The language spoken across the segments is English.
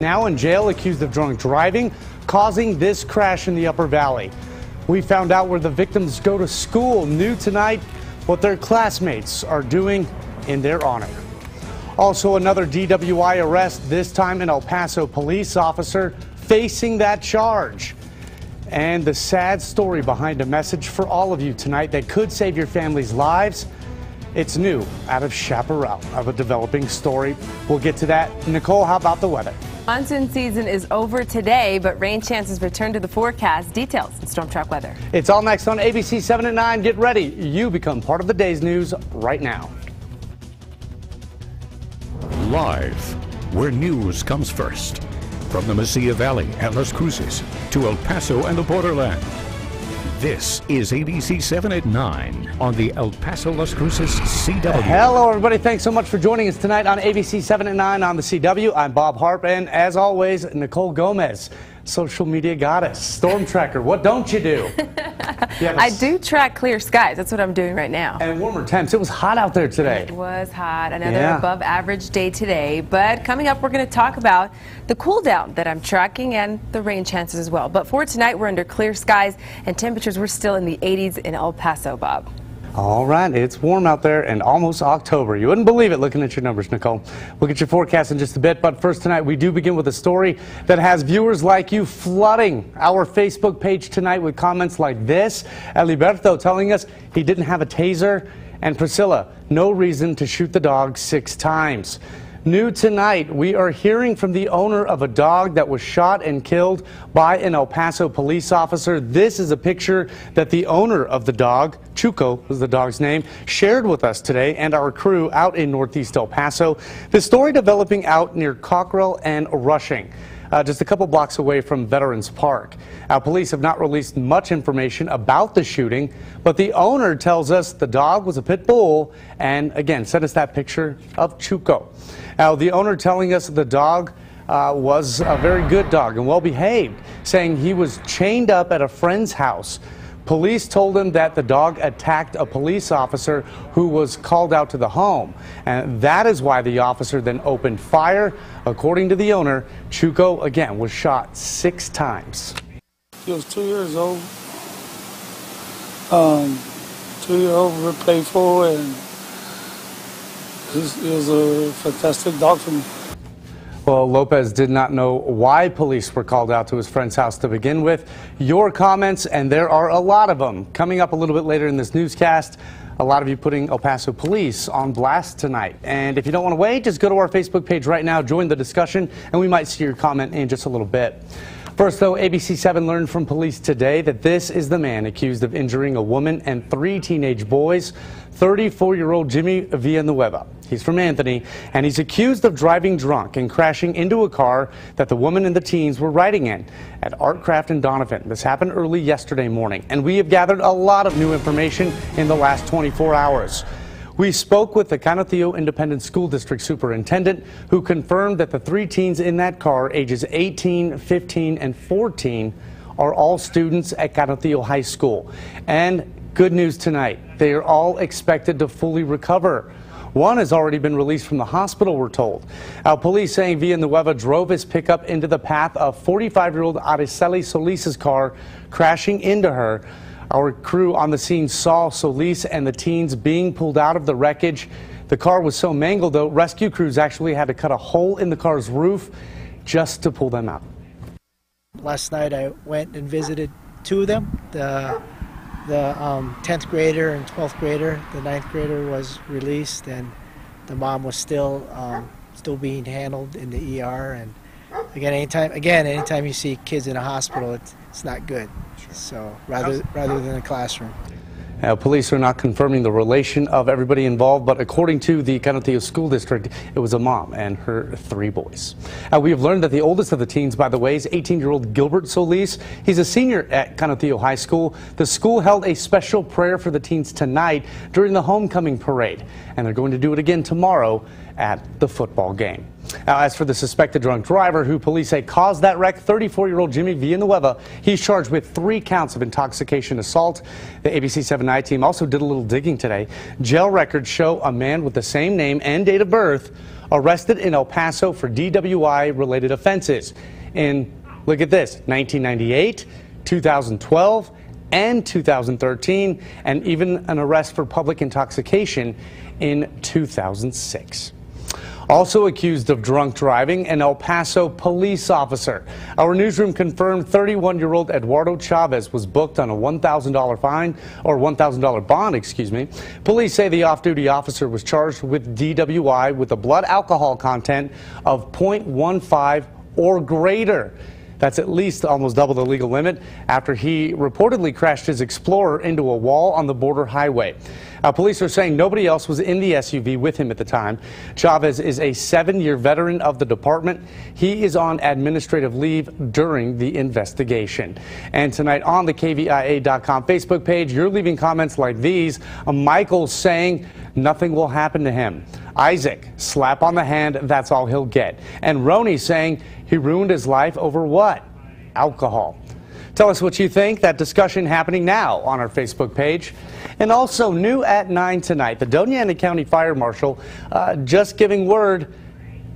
Now in jail, accused of drunk driving, causing this crash in the Upper Valley. We found out where the victims go to school. New tonight, what their classmates are doing in their honor. Also, another DWI arrest, this time an El Paso police officer facing that charge. And the sad story behind a message for all of you tonight that could save your family's lives. It's new out of Chaparral, of a developing story. We'll get to that. Nicole, how about the weather? Monsoon season is over today, but rain chances return to the forecast. Details in Storm Track Weather. It's all next on ABC 7 at 9. Get ready. You become part of the day's news right now. Live, where news comes first. From the Mesilla Valley and Las Cruces to El Paso and the borderland. This is ABC 7 at 9 on the El Paso Las Cruces CW. Hello, everybody. Thanks so much for joining us tonight on ABC 7 at 9 on the CW. I'm Bob Harp, and as always, Nicole Gomez, social media goddess, storm tracker. What don't you do? I do track clear skies. That's what I'm doing right now. And warmer temps. It was hot out there today. It was hot. Another above average day today. But coming up, we're going to talk about the cool down that I'm tracking and the rain chances as well. But for tonight, we're under clear skies and temperatures we're still in the 80s in El Paso, Bob. All right, it's warm out there and almost October. You wouldn't believe it looking at your numbers, Nicole. We'll get your forecast in just a bit, but first tonight we do begin with a story that has viewers like you flooding our Facebook page tonight with comments like this. Eliberto telling us he didn't have a taser, and Priscilla, no reason to shoot the dog 6 times. New tonight, we are hearing from the owner of a dog that was shot and killed by an El Paso police officer. This is a picture that the owner of the dog, Chuco was the dog's name, shared with us today and our crew out in Northeast El Paso. The story developing out near Cockrell and Rushing, just a couple blocks away from Veterans Park. Police have not released much information about the shooting, but the owner tells us the dog was a pit bull and, again, sent us that picture of Chuco. Now, the owner telling us the dog was a very good dog and well behaved, saying he was chained up at a friend's house. Police told him that the dog attacked a police officer who was called out to the home. And that is why the officer then opened fire. According to the owner, Chuco, again, was shot 6 times. He was 2 years old. 2-year-old, very playful, and he was a fantastic dog for me. Well, Lopez did not know why police were called out to his friend's house to begin with. Your comments, and there are a lot of them, coming up a little bit later in this newscast. A lot of you putting El Paso police on blast tonight. And if you don't want to wait, just go to our Facebook page right now, join the discussion, and we might see your comment in just a little bit. First, though, ABC-7 learned from police today that this is the man accused of injuring a woman and 3 teenage boys, 34-year-old Jimmy Villanueva. He's from Anthony, and he's accused of driving drunk and crashing into a car that the woman and the teens were riding in at Artcraft and Donovan. This happened early yesterday morning, and we have gathered a lot of new information in the last 24 hours. We spoke with the Canutillo Independent School District Superintendent, who confirmed that the 3 teens in that car, ages 18, 15, and 14, are all students at Canutillo High School. And good news tonight, they are all expected to fully recover. One has already been released from the hospital, we're told. Police saying Villanueva drove his pickup into the path of 45-year-old Araceli Solis's car, crashing into her. Our crew on the scene saw Solis and the teens being pulled out of the wreckage. The car was so mangled, though, rescue crews actually had to cut a hole in the car's roof just to pull them out. Last night I went and visited 2 of them. The 10th grader and 12th grader. The 9th grader was released, and the mom was still being handled in the ER. And again, anytime you see kids in a hospital, it's not good. So rather than a classroom. Police are not confirming the relation of everybody involved, but according to the Canutillo School District, it was a mom and her 3 boys. We have learned that the oldest of the teens, by the way, is 18-year-old Gilbert Solis. He's a senior at Canutillo High School. The school held a special prayer for the teens tonight during the homecoming parade, and they're going to do it again tomorrow at the football game. Now, as for the suspected drunk driver who police say caused that wreck, 34-year-old Jimmy Villanueva, he's charged with 3 counts of intoxication assault. The ABC-7 Night team also did a little digging today. Jail records show a man with the same name and date of birth arrested in El Paso for DWI-related offenses in, look at this, 1998, 2012, and 2013, and even an arrest for public intoxication in 2006. Also accused of drunk driving, an El Paso police officer. Our newsroom confirmed 31-year-old Eduardo Chavez was booked on a $1,000 fine, or $1,000 bond, excuse me. Police say the off-duty officer was charged with DWI with a blood alcohol content of 0.15 or greater. That's at least almost double the legal limit after he reportedly crashed his Explorer into a wall on the border highway. Police are saying nobody else was in the SUV with him at the time. Chavez is a 7-year veteran of the department. He is on administrative leave during the investigation. And tonight on the KVIA.com Facebook page, you're leaving comments like these. Michael saying nothing will happen to him. Isaac, slap on the hand, that's all he'll get. And Roni saying he ruined his life over what? Alcohol. Tell us what you think. That discussion happening now on our Facebook page. And also new at 9 tonight, the Doña Ana County Fire Marshal just giving word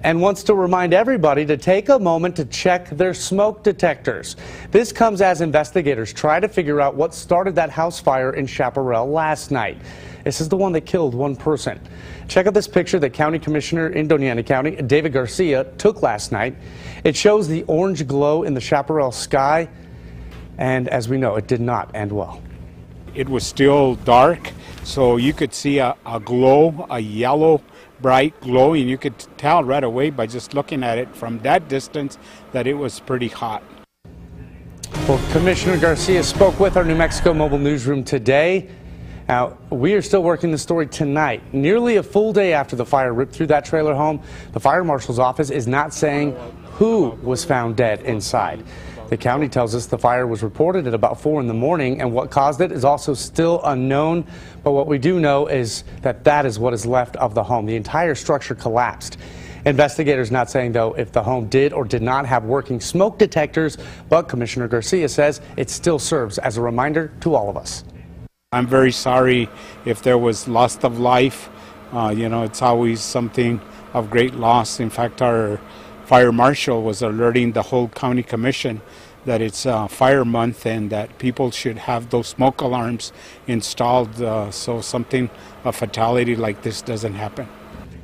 and wants to remind everybody to take a moment to check their smoke detectors. This comes as investigators try to figure out what started that house fire in Chaparral last night. This is the one that killed one person. Check out this picture that County Commissioner in Doña Ana County, David Garcia, took last night. It shows the orange glow in the Chaparral sky, and as we know, it did not end well. It was still dark, so you could see a glow, a yellow, bright glow, and you could tell right away by just looking at it from that distance that it was pretty hot. Well, Commissioner Garcia spoke with our New Mexico Mobile Newsroom today. Now, we are still working the story tonight. Nearly a full day after the fire ripped through that trailer home, the fire marshal's office is not saying who was found dead inside. The county tells us the fire was reported at about 4 in the morning, and what caused it is also still unknown. But what we do know is that that is what is left of the home. The entire structure collapsed. Investigators not saying, though, if the home did or did not have working smoke detectors, but Commissioner Garcia says it still serves as a reminder to all of us. I'm very sorry if there was loss of life. You know, it's always something of great loss. In fact, our fire marshal was alerting the whole county commission that it's fire month and that people should have those smoke alarms installed so something, a fatality like this doesn't happen.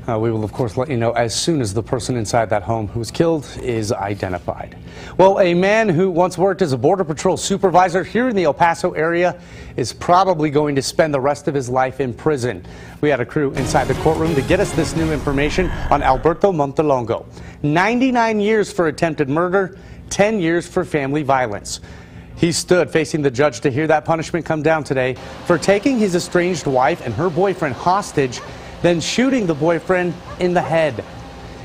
We will, of course, let you know as soon as the person inside that home who was killed is identified. Well, a man who once worked as a Border Patrol supervisor here in the El Paso area is probably going to spend the rest of his life in prison. We had a crew inside the courtroom to get us this new information on Alberto Montelongo. 99 years for attempted murder, 10 years for family violence. He stood facing the judge to hear that punishment come down today for taking his estranged wife and her boyfriend hostage, then shooting the boyfriend in the head.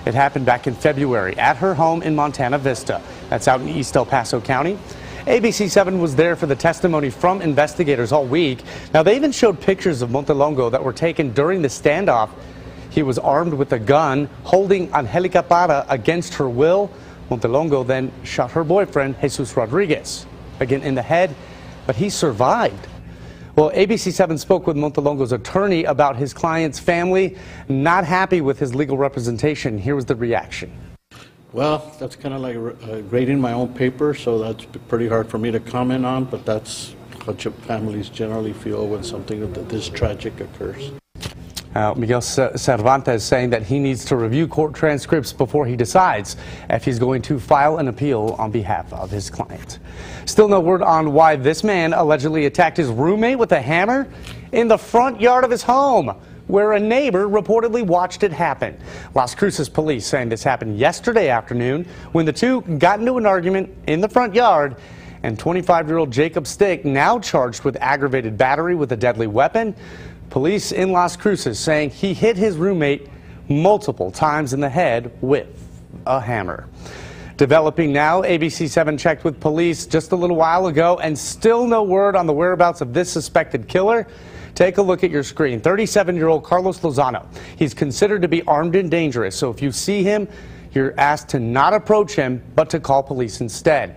It happened back in February at her home in Montana Vista. That's out in East El Paso County. ABC-7 was there for the testimony from investigators all week. Now, they even showed pictures of Montelongo that were taken during the standoff. He was armed with a gun, holding Angelica Parra against her will. Montelongo then shot her boyfriend, Jesus Rodriguez, again in the head, but he survived. Well, ABC-7 spoke with Montelongo's attorney about his client's family, not happy with his legal representation. Here was the reaction. Well, that's kind of like grading my own paper, so that's pretty hard for me to comment on, but that's what families generally feel when something this tragic occurs. Miguel Cervantes saying that he needs to review court transcripts before he decides if he's going to file an appeal on behalf of his client. Still no word on why this man allegedly attacked his roommate with a hammer in the front yard of his home, where a neighbor reportedly watched it happen. Las Cruces police saying this happened yesterday afternoon when the two got into an argument in the front yard, and 25-year-old Jacob Stick, now charged with aggravated battery with a deadly weapon. Police in Las Cruces saying he hit his roommate multiple times in the head with a hammer. Developing now, ABC-7 checked with police just a little while ago, and still no word on the whereabouts of this suspected killer. Take a look at your screen. 37-year-old Carlos Lozano. He's considered to be armed and dangerous, so if you see him, you're asked to not approach him, but to call police instead.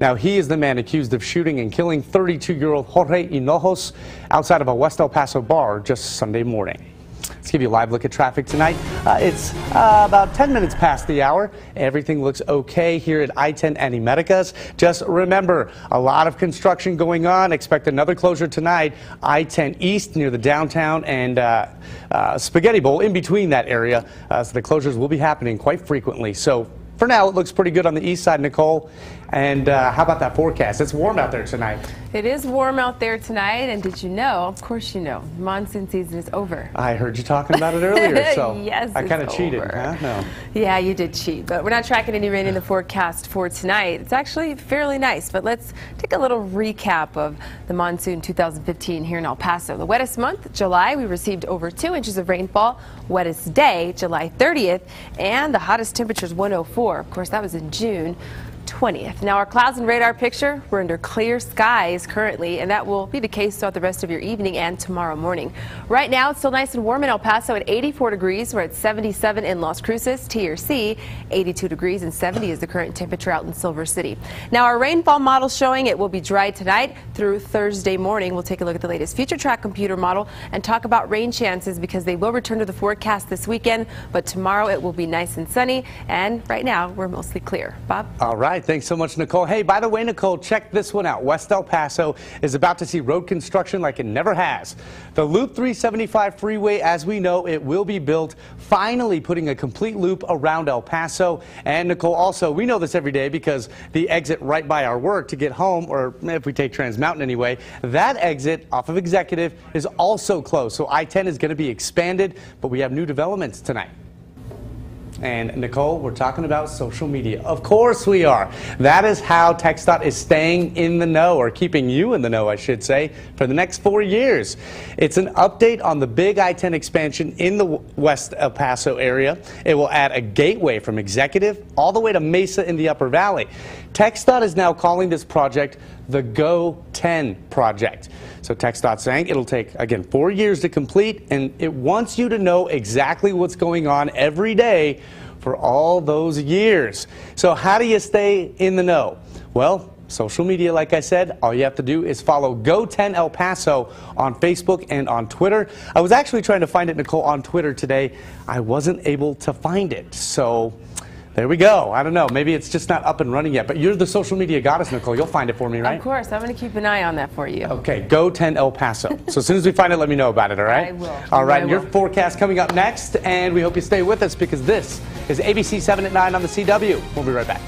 Now, he is the man accused of shooting and killing 32-year-old Jorge Hinojos outside of a West El Paso bar just Sunday morning. Let's give you a live look at traffic tonight. It's about 10 minutes past the hour. Everything looks okay here at I-10 and Americas. Just remember, a lot of construction going on. Expect another closure tonight. I-10 East near the downtown and Spaghetti Bowl in between that area. So the closures will be happening quite frequently. So for now, it looks pretty good on the east side, Nicole. And how about that forecast? It's warm out there tonight. It is warm out there tonight, and did you know, of course you know, monsoon season is over. I heard you talking about it earlier, so yes, I kind of cheated, huh? No. Yeah, you did cheat, but we're not tracking any rain in the forecast for tonight. It's actually fairly nice, but let's take a little recap of the monsoon 2015 here in El Paso. The wettest month, July, we received over 2 inches of rainfall. Wettest day, July 30th, and the hottest temperatures 104. Of course, that was in June 20th. Now our clouds and radar picture, we're under clear skies currently, and that will be the case throughout the rest of your evening and tomorrow morning. Right now it's still nice and warm in El Paso at 84 degrees. We're at 77 in Las Cruces, TRC, 82 degrees, and 70 is the current temperature out in Silver City. Now our rainfall model showing it will be dry tonight through Thursday morning. We'll take a look at the latest future track computer model and talk about rain chances because they will return to the forecast this weekend, but tomorrow it will be nice and sunny, and right now we're mostly clear. Bob? All right. Thanks so much, Nicole. Hey, by the way, Nicole, check this one out. West El Paso is about to see road construction like it never has. The Loop 375 freeway, as we know, it will be built, finally putting a complete loop around El Paso. And Nicole, also, we know this every day because the exit right by our work to get home, or if we take Trans Mountain anyway, that exit off of Executive is also closed. So I-10 is going to be expanded, but we have new developments tonight. And Nicole, we're talking about social media. Of course we are. That is how TxDOT is staying in the know, or keeping you in the know, I should say, for the next 4 years. It's an update on the big I-10 expansion in the West El Paso area. It will add a gateway from Executive all the way to Mesa in the Upper Valley. TxDOT is now calling this project the Go 10 project. So TxDOT saying it'll take, again, 4 years to complete, and it wants you to know exactly what's going on every day for all those years. So how do you stay in the know? Well, social media, like I said, all you have to do is follow Go 10 El Paso on Facebook and on Twitter. I was actually trying to find it, Nicole, on Twitter today. I wasn't able to find it. So there we go. I don't know. Maybe it's just not up and running yet. But you're the social media goddess, Nicole. You'll find it for me, right? Of course. I'm going to keep an eye on that for you. Okay. Go 10 El Paso. So as soon as we find it, let me know about it, all right? I will. All right. And your forecast coming up next. And we hope you stay with us because this is ABC 7 at 9 on the CW. We'll be right back.